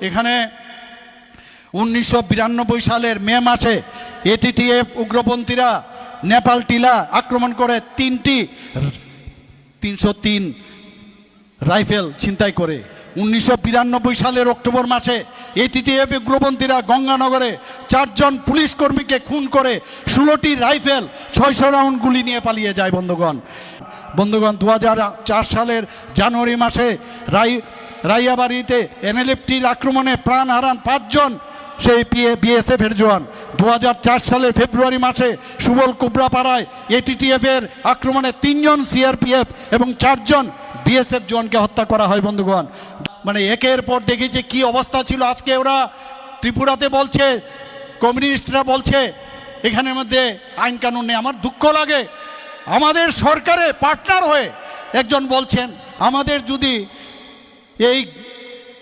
এখানে 1992 সালের মে মাসে এটিটিএফ উগ্রপন্থীরা নেপাল টিলা আক্রমণ করে 303 রাইফেল ছিনতাই করে। 1992 সালের অক্টোবর মাসে এটিটিএফ উগ্রপন্থীরা গঙ্গানগরে 4 জন পুলিশ কর্মীকে খুন করে 16টি রাইফেল 600 রাউন্ড গুলি নিয়ে পালিয়ে যায়। বন্ধুগণ 2004 সালের জানুয়ারি মাসে রাইয়াবাড়িতে এনএলএফটির আক্রমণে প্রাণ হারান 5 জন সেই বিএসএফের জওয়ান। 2004 সালের ফেব্রুয়ারি মাসে সুবল কুবরাপাড়ায় এটিটিএফের আক্রমণে 3 জন সিআরপিএফ এবং 4 জন বিএসএফ জওয়ানকে হত্যা করা হয়। বন্ধুগণ মানে একের পর দেখেছে কি অবস্থা ছিল। আজকে ওরা ত্রিপুরাতে বলছে, কমিউনিস্টরা বলছে এখানের মধ্যে আইন কানুন নেই। আমার দুঃখ লাগে, আমাদের সরকারে পার্টনার হয়ে একজন বলছেন আমাদের যদি এই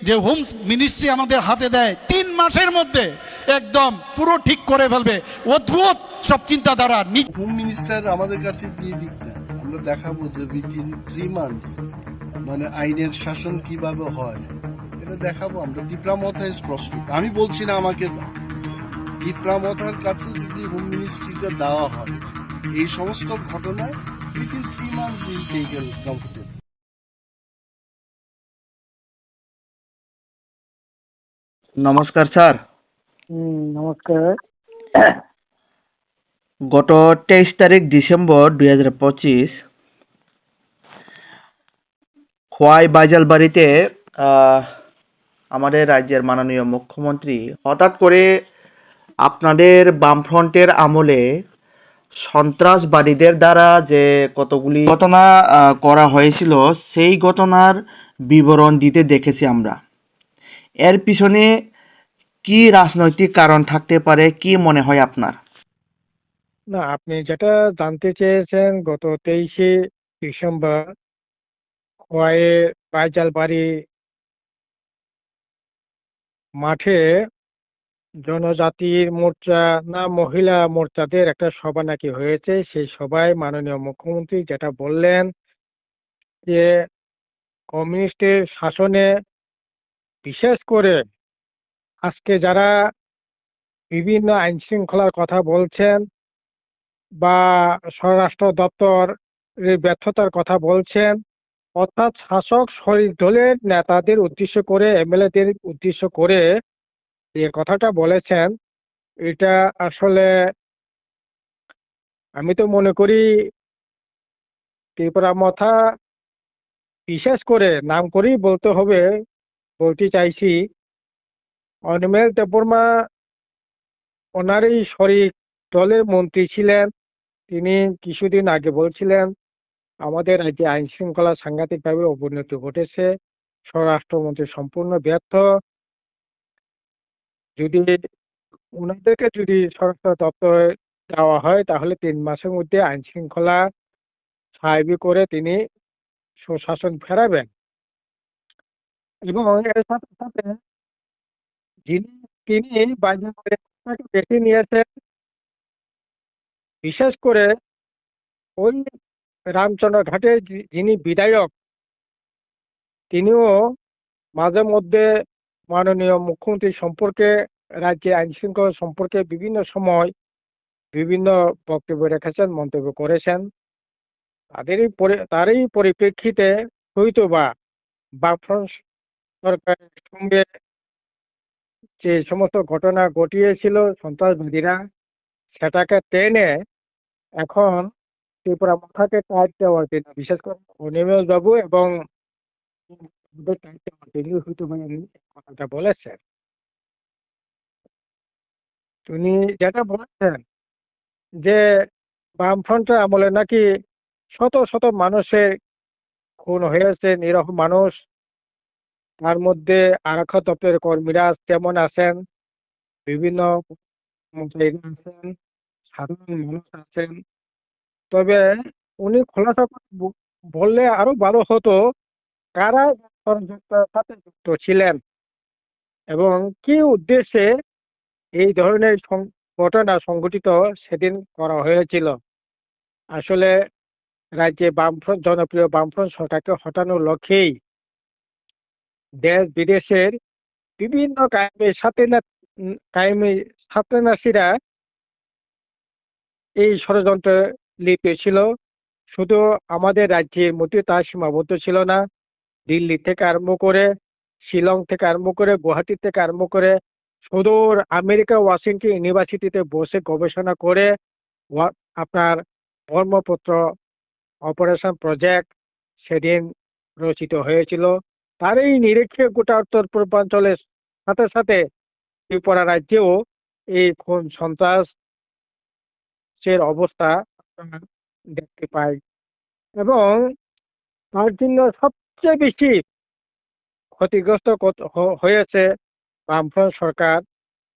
যে হোম মিনিস্ট্রি আমাদের হাতে দেয় 3 মাসের মধ্যে একদম পুরো ঠিক করে ফেলবে। অদ্ভুত সব চিন্তাধারা। হোম মিনিস্টার আমাদের কাছে দিয়ে দিক না, আমরা দেখাবো যে উইথিন 3 মান্থস মানে আইনের শাসন কিভাবে হয় এটা দেখাবো আমরা। দীপ্রামথায় স্পষ্ট, আমি বলছি না আমাকে দাও, দীপ্রামথার কাছে যদি হোম মিনিস্ট্রিটা দেওয়া হয় এই সমস্ত ঘটনায় within 3 months will take comfortable. নমস্কার স্যার। নমস্কার। গত 23 তারিখ ডিসেম্বর 2025 খোয়াই বাইজালবাড়িতে আমাদের রাজ্যের মাননীয় মুখ্যমন্ত্রী হঠাৎ করে আপনাদের বামফ্রন্টের আমলে সন্ত্রাসবাদীদের দ্বারা যে কতগুলি ঘটনা করা হয়েছিল সেই ঘটনার বিবরণ দিতে দেখেছি আমরা। এর পিছনে কি রাজনৈতিক কারণ থাকতে পারে, কি মনে হয় আপনার? না, আপনি যেটা জানতে চেয়েছেন, গত 23শে ডিসেম্বর খোয়াইয়ে বাইজালবাড়ি মাঠে জনজাতির মোর্চা না মহিলা মোর্চাদের একটা সভা নাকি হয়েছে। সেই সভায় মাননীয় মুখ্যমন্ত্রী যেটা বললেন যে কমিউনিস্টের শাসনে বিশেষ করে আজকে যারা বিভিন্ন আইন শৃঙ্খলার কথা বলছেন বা স্বরাষ্ট্র দপ্তরের ব্যর্থতার কথা বলছেন, অর্থাৎ শাসক শরিক দলের নেতাদের উদ্দেশ্য করে, এমএলএদের উদ্দেশ্য করে যে কথাটা বলেছেন, এটা আসলে আমি তো মনে করি ত্রিপুরামথা বিশেষ করে নাম করেই বলতে চাইছি, অনিমেষ দেববর্মা ওনারই শরিক দলের মন্ত্রী ছিলেন। তিনি কিছুদিন আগে বলছিলেন আমাদের রাজ্যে আইন শৃঙ্খলা সাংঘাতিকভাবে অবনতি ঘটেছে, স্বরাষ্ট্রমন্ত্রী সম্পূর্ণ ব্যর্থ। যদি ওনাদেরকে যদি স্বরাষ্ট্র দপ্তরে দেওয়া হয় তাহলে 3 মাসের মধ্যে আইন শৃঙ্খলা স্বাভাবিক করে তিনি সুশাসন ফেরাবেন। এবং এর সাথে সাথে তিনি বাজারে বেছে নিয়েছেন, বিশেষ করে ওই রামচন্দ্র ঘাটের যিনি বিধায়ক, তিনিও মাঝে মধ্যে মাননীয় মুখ্যমন্ত্রী সম্পর্কে, রাজ্যে আইন শৃঙ্খলা সম্পর্কে বিভিন্ন সময় বিভিন্ন বক্তব্য রেখেছেন, মন্তব্য করেছেন। তারই পরিপ্রেক্ষিতে হয়তো বা বামফ্রন্ট সরকারের সঙ্গে যে সমস্ত ঘটনা ঘটিয়েছিল সন্ত্রাসবাদীরা, সেটাকে টেনে এখন ত্রিপুরামথাকে টাইট দেওয়ার জন্য, বিশেষ করে অনিমেষ বাবু এবং টাইট দেওয়ার জন্য হয়তো কথাটা বলেছেন। তিনি যেটা বলেছেন যে বামফ্রন্টের আমলে নাকি শত শত মানুষের খুন হয়েছে, নিরহ মানুষ, তার মধ্যে আরক্ষা দপ্তরের কর্মীরা যেমন আছেন, বিভিন্ন আছেন, সাধারণ মানুষ আছেন। তবে উনি খোলাসা করে বললে আরো ভালো হতো কারা ষড়যন্ত্রের সাথে যুক্ত ছিলেন এবং কি উদ্দেশ্যে এই ধরনের ঘটনা সংঘটিত সেদিন করা হয়েছিল। আসলে রাজ্যে বামফ্রন্ট, জনপ্রিয় বামফ্রন্ট সরকারকে হটানোর লক্ষ্যেই দেশ বিদেশের বিভিন্ন কায়েমি ছাত্রনাসীরা এই ষড়যন্ত্রে লিপ্ত ছিল। শুধু আমাদের রাজ্যের মধ্যে তা সীমাবদ্ধ ছিল না, দিল্লি থেকে আরম্ভ করে, শিলং থেকে আরম্ভ করে, গুয়াহাটি থেকে আরম্ভ করে সুদূর আমেরিকা ওয়াশিংটন ইউনিভার্সিটিতে বসে গবেষণা করে আপনার ব্রহ্মপুত্র অপারেশন প্রজেক্ট সেদিন রচিত হয়েছিল। তারই নিরীক্ষে গোটা উত্তর পূর্বাঞ্চলের সাথে সাথে ত্রিপুরা রাজ্যেও এই খুন সন্ত্রাসের অবস্থা আমরা দেখতে পাই, এবং তার জন্য সবচেয়ে বেশি ক্ষতিগ্রস্ত হয়েছে বামফ্রন্ট সরকার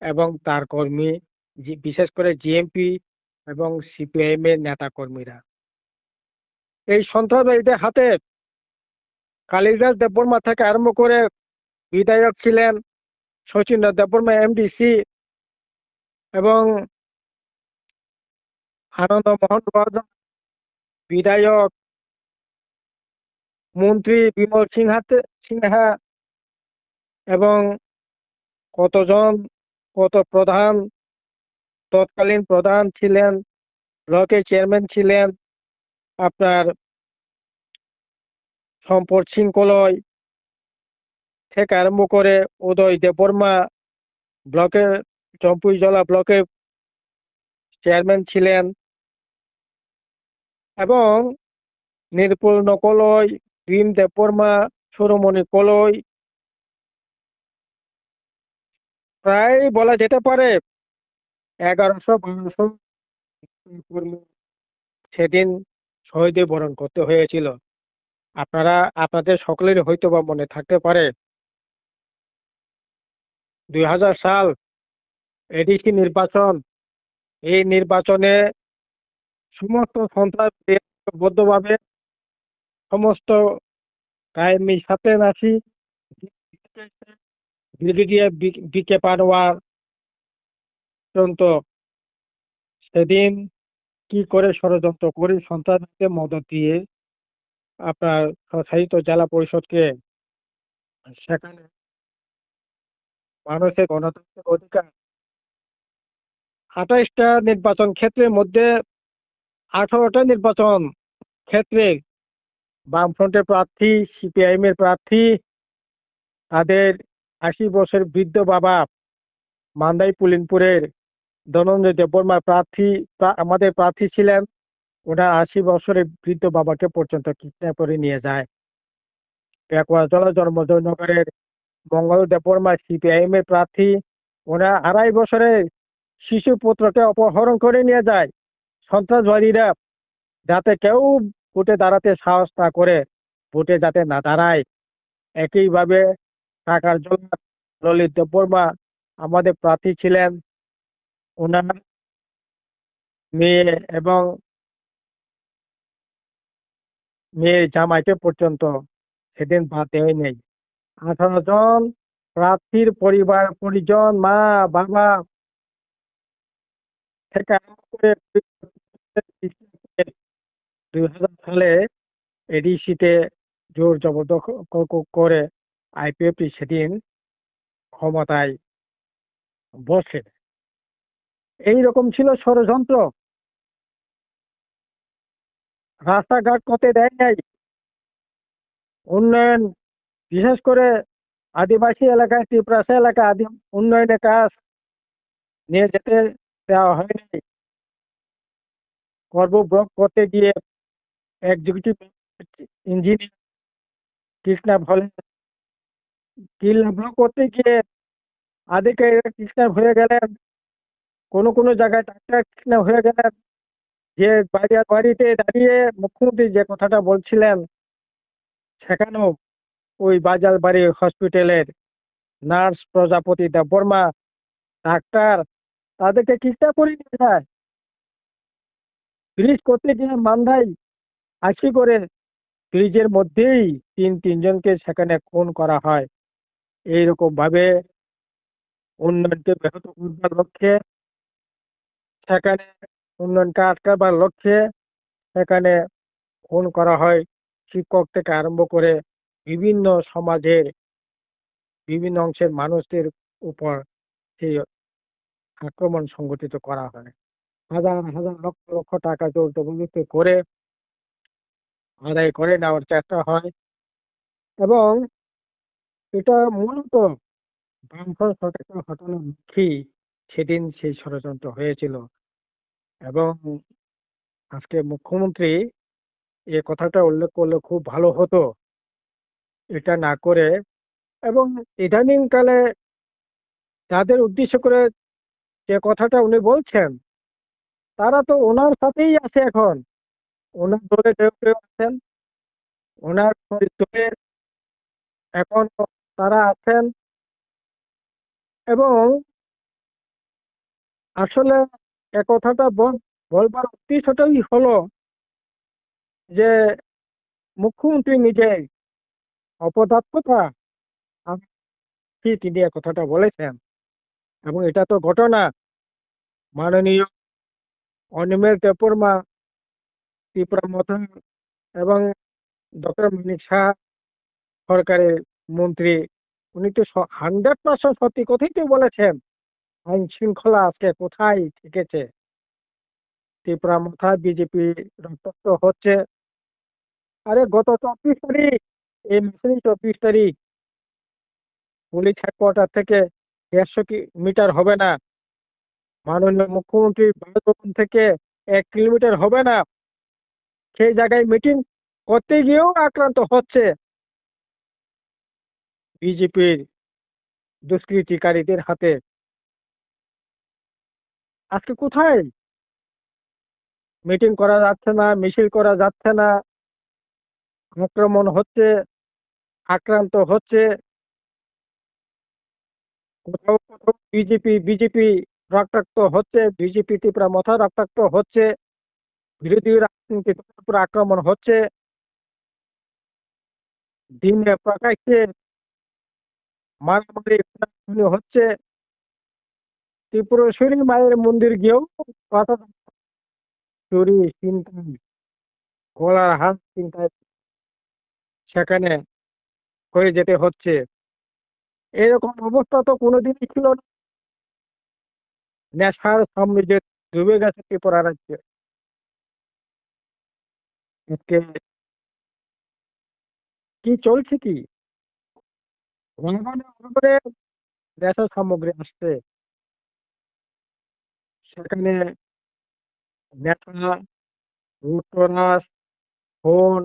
এবং তার কর্মী, বিশেষ করে জিএমপি এবং সিপিআইএম এর নেতা কর্মীরা। এই সন্ত্রাসবাদীদের হাতে কালিদাস দেববর্মা থেকে আরম্ভ করে বিধায়ক ছিলেন শচীন্দ্র দেববর্মা এমডিসি, এবং আনন্দ মোহন বর্ধন বিধায়ক, মন্ত্রী বিমল সিনহা এবং কত প্রধান, তৎকালীন প্রধান ছিলেন, ব্লকের চেয়ারম্যান ছিলেন আপনার সম্পদ সিং কলই থেকে আরম্ভ করে উদয় দেববর্মা ব্লকের চম্পুইজলা ব্লকের চেয়ারম্যান ছিলেন, এবং নির্পূর্ণ কলই, ভীম দেববর্মা, সুরমণি কলই, প্রায় বলা যেতে পারে 1100-1200 কর্মী সেদিন শহীদে বরণ করতে হয়েছিল। আপনাদের সকলেরই হয়তো বা মনে থাকতে পারে 2000 সাল এডিসি নির্বাচন, এই নির্বাচনে সমস্ত সন্ত্রাসবদ্ধভাবে সমস্ত কায়েমি ছাত্রনাসী ব্রিগেডিয়ার বিকে পানোয়ার পর্যন্ত সেদিন কি করে ষড়যন্ত্র করে সন্ত্রাসীদের মদত দিয়ে আপনার স্বশাসিত জেলা পরিষদকে সেখানে মানুষের গণতান্ত্রিক অধিকার 28টা নির্বাচন ক্ষেত্রের মধ্যে 18টা নির্বাচন ক্ষেত্রে বামফ্রন্টের প্রার্থী, সিপিআইএম এর প্রার্থী, তাদের 80 বছর বৃদ্ধ বাবা মান্দাই পুলিনপুরের ধনঞ্জয় দেববর্মা আমাদের প্রার্থী ছিলেন। ওনার 80 বছরের বৃদ্ধ বাবাকে পর্যন্ত কিডন্যাপ করে নিয়ে যায়। পেকুয়াজলা জন্মজয়নগরের মঙ্গল দেববর্মা সিপিআইএম এর প্রার্থী, ওনার 2.5 বছরের শিশু পুত্রকে অপহরণ করে নিয়ে যায় সন্ত্রাসবাদীরা, যাতে কেউ ভোটে দাঁড়াতে সাহস না করে, ভোটে যাতে না দাঁড়ায়। একইভাবে ঢাকার জেলার ললিত দেববর্মা আমাদের প্রার্থী ছিলেন, ওনার মেয়ে এবং মেয়ের জামাইকে পর্যন্ত সেদিন বাদ দেয় নেই। 18 জন প্রার্থীর পরিজন, মা বাবা থেকে আরম্ভ করে 2000 সালে এডিসিতে জোর জবরদস্ত করে আইপিএফটি সেদিন ক্ষমতায় বসে। এইরকম ছিল ষড়যন্ত্র। রাস্তাঘাট করতে দেয় নাই, উন্নয়ন বিশেষ করে আদিবাসী এলাকায়, ত্রিপুরাসা এলাকায় উন্নয়নের কাজ নিয়ে যেতে দেওয়া হয়নি। করবো ব্লক করতে গিয়ে এক্সিকিউটিভ ইঞ্জিনিয়ার কৃষ্ণা ভলে কিল্লা ব্লক করতে গিয়ে আদিকে কৃষ্ণা হয়ে গেলেন, কোনো জায়গায় ডাক্তার কৃষ্ণা হয়ে গেলেন। যে বাড়িতে দাঁড়িয়ে মুখ্যমন্ত্রী যে কথাটা বলছিলেন, সেখানেও ওই বাজার বাড়ি হসপিটালের নার্স প্রজাপতি দেববর্মা, ডাক্তার, তাদেরকে কিডন্যাপ করে নিয়ে যায়। ব্রিজ করতে গিয়ে মান্দাই আসি করে ব্রিজের মধ্যেই তিনজনকে সেখানে খুন করা হয়। এইরকম ভাবে উন্নয়নকে ব্যাহত করবার লক্ষ্যে, সেখানে উন্নয়নকে আটকাবার লক্ষ্যে সেখানে খুন করা হয় শিক্ষক থেকে আরম্ভ করে বিভিন্ন সমাজের বিভিন্ন অংশের মানুষদের উপর সেই আক্রমণ সংগঠিত করা হয়। হাজার হাজার লক্ষ লক্ষ টাকা জোর জবরদস্তি করে আদায় করে নেওয়ার চেষ্টা হয় এবং এটা মূলত বামফ্রন্ট সরকারকে হটানোর লক্ষ্যেই সেদিন সেই ষড়যন্ত্র হয়েছিল। এবং আজকে মুখ্যমন্ত্রী এ কথাটা উল্লেখ করলে খুব ভালো হতো, এটা না করে। এবং ইদানিংকালে যাদের উদ্দেশ্য করে যে কথাটা উনি বলছেন, তারা তো ওনার সাথেই আছে এখন। ওনার দলে কেউ কেউ আছেন, ওনার দলে এখন তারা আছেন। এবং আসলে এ কথাটা বলবার উদ্দেশ্যটাই হলো যে মুখ্যমন্ত্রী নিজেই অপদার্থতা কি তিনি এ কথাটা বলেছেন। এবং এটা তো ঘটনা। মাননীয় অনিমেষ দেববর্মা, ত্রিপুরা মথন এবং ডক্টর মানিক শাহ সরকারের মন্ত্রী, উনি তো 100% সত্যি কথাই তো বলেছেন। আইন শৃঙ্খলা আজকে কোথায় ঠেকেছে? ত্রিপুরা মাথায় বিজেপি রক্তাক্ত হচ্ছে। আরে গত 24 তারিখ, এই মাসেরই 24 তারিখ, পুলিশ হেডকোয়ার্টার থেকে 150 মিটার হবে না, মাননীয় মুখ্যমন্ত্রী বাসভবন থেকে 1 কিলোমিটার হবে না, সেই জায়গায় মিটিং করতে গিয়েও আক্রান্ত হচ্ছে বিজেপির দুষ্কৃতিকারীদের হাতে। আজকে কোথায় মিটিং করা যাচ্ছে না, মিছিল করা যাচ্ছে না, আক্রমণ হচ্ছে, আক্রান্ত হচ্ছে। কোথাও কোথাও বিজেপি বিজেপি রক্তাক্ত হচ্ছে, বিজেপি ত্রিপুরা মাথা রক্তাক্ত হচ্ছে, বিরোধী রাজনীতির উপর আক্রমণ হচ্ছে, দিনে প্রকাশ্যে মারামারি খুনাখুনি হচ্ছে। ত্রিপুরেশ্বরী মায়ের মন্দির গিয়েও কথা চুরি ছিনতাই, গলার হাত ছিনতাই সেখানে হয়ে যেতে হচ্ছে। এরকম অবস্থা তো কোনোদিনই ছিল না। নেশার সাম্রাজ্যে ডুবে গেছে ত্রিপুরা রাজ্যে। আজকে কি চলছে কি? গণগণে গণগণে নেশা সামগ্রী আসছে, সেখানে নেশা, লুটতরাজ, খুন,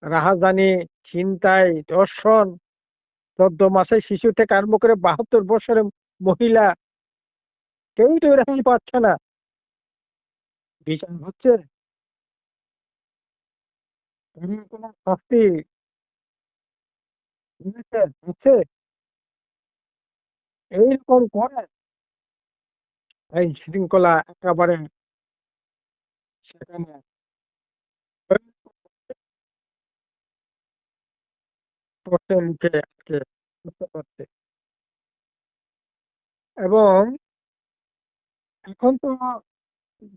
রাহাজানি, ছিনতাই, ধর্ষণ, 14 মাসের শিশু থেকে আরম্ভ করে 72 বছরের মহিলা, কেউই তো রেহাই পাচ্ছে না। বিচার হচ্ছে, কারণ কোনো শাস্তি মিলেছে আছে? এইরকম করে আইন শৃঙ্খলা একেবারে সেখানে পড়তে মুখে আজকে বুঝতে পারছে। এবং এখন তো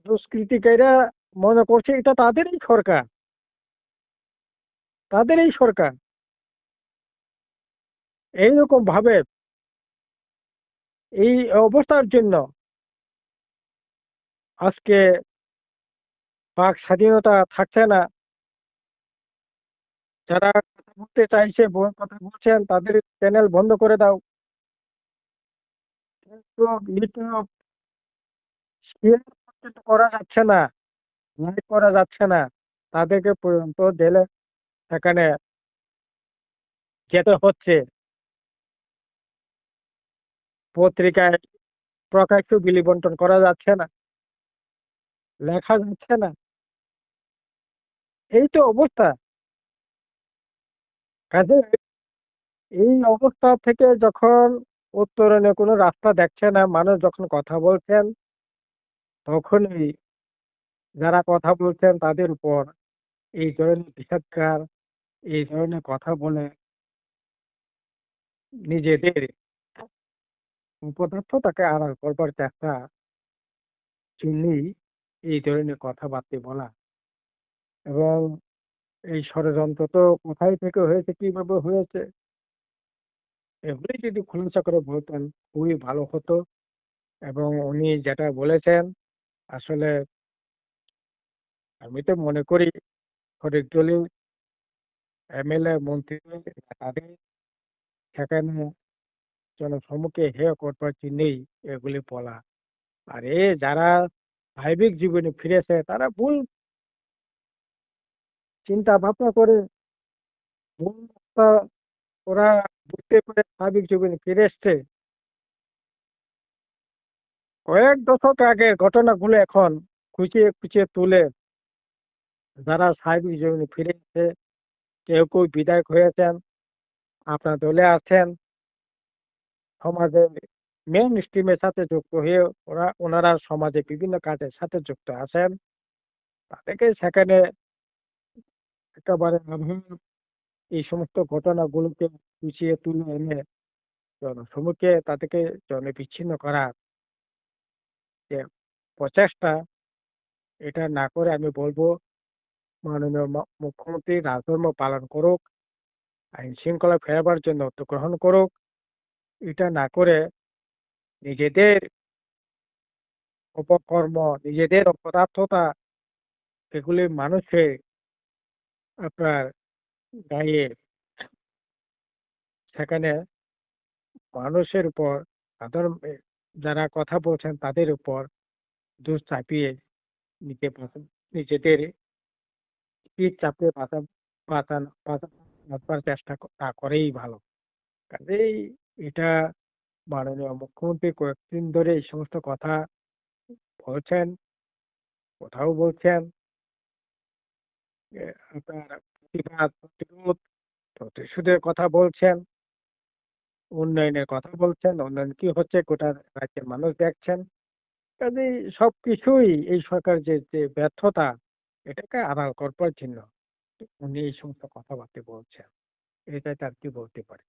দুষ্কৃতিকারীরা মনে করছে এটা তাদেরই সরকার, তাদেরই সরকার। এইরকম ভাবে এই অবস্থার জন্য আজকে বাক স্বাধীনতা থাকছে না। যারা কথা বলতে চাইছে, কথা বলছেন, তাদের চ্যানেল বন্ধ করে দাও। ফেসবুক, ইউটিউব শেয়ার পর্যন্ত করা যাচ্ছে না, লাইক করা যাচ্ছে না। তাদেরকে পর্যন্ত জেলে সেখানে যেতে হচ্ছে। পত্রিকায় প্রকাশ্য বিলি বন্টন করা যাচ্ছে না, লেখা যাচ্ছে না। এই তো অবস্থা। কাজে এই অবস্থা থেকে যখন উত্তরণে কোনো রাস্তা দেখছে না, মানুষ যখন কথা বলছেন, তখনই যারা কথা বলছেন তাদের উপর এই ধরনের বিষাদকার, এই ধরনের কথা বলে নিজেদের অপদার্থতাকে আড়াল করবার চেষ্টা জন্যই এই ধরনের কথাবার্তা বলা। এবং এই ষড়যন্ত্র তো কোথায় থেকে হয়েছে, কিভাবে হয়েছে, এগুলি যদি খোলাসা করে বলতেন খুবই ভালো হতো। এবং উনি যেটা বলেছেন আসলে আমি তো মনে করি প্রত্যেক দলীয় এমএলএ মন্ত্রী তাদের সেখানে জনসম্মুখে হেয় করবার জন্যই এগুলি বলা। আর যারা স্বাভাবিক জীবনে ফিরেছে তারা ভুল চিন্তা ভাবনা করে ভুল রাস্তা ওরা বুঝতে পারে স্বাভাবিক জীবনে ফিরে এসছে। কয়েক দশক আগের ঘটনাগুলো এখন খুঁচিয়ে খুঁচিয়ে তুলে যারা স্বাভাবিক জীবনে ফিরে এসেছে, কেউ কেউ বিধায়ক হয়েছেন, আপনার দলে আছেন, সমাজের মেন স্ট্রিমের সাথে যুক্ত হয়ে ওনারা সমাজে বিভিন্ন কাজের সাথে যুক্ত আছেন। তাদেরকে সেখানে একেবারে এই সমস্ত ঘটনাগুলোকে গুছিয়ে তুলে এনে জনসমুখে তাদেরকে বিচ্ছিন্ন করার যে প্রচেষ্টা, এটা না করে আমি বলবো মাননীয় মুখ্যমন্ত্রী রাজধর্ম পালন করুক, আইন শৃঙ্খলা ফেরাবার জন্য উদ্যোগ গ্রহণ করুক। এটা না করে নিজেদের অপকর্ম, নিজেদের অপদার্থতা এগুলি মানুষের আপনার গায়ে সেখানে মানুষের উপর সাধারণ যারা কথা বলছেন তাদের উপর দোষ চাপিয়ে নিতে নিজেদের পিঠ চাপিয়ে বাঁচবার চেষ্টা না করেই ভালো। কাজেই এটা মাননীয় মুখ্যমন্ত্রী কয়েকদিন ধরে এই সমস্ত কথা বলছেন, কোথাও বলছেন আপনার প্রতিবাদ, প্রতিরোধ, প্রতিশোধের কথা বলছেন, উন্নয়নের কথা বলছেন, উন্নয়ন কি হচ্ছে গোটা রাজ্যের মানুষ দেখছেন। কাজেই সবকিছুই এই সরকার যে ব্যর্থতা এটাকে আড়াল করবার জন্য উনি এই সমস্ত কথাবার্তা বলছেন। এটাই তার কি বলতে পারে।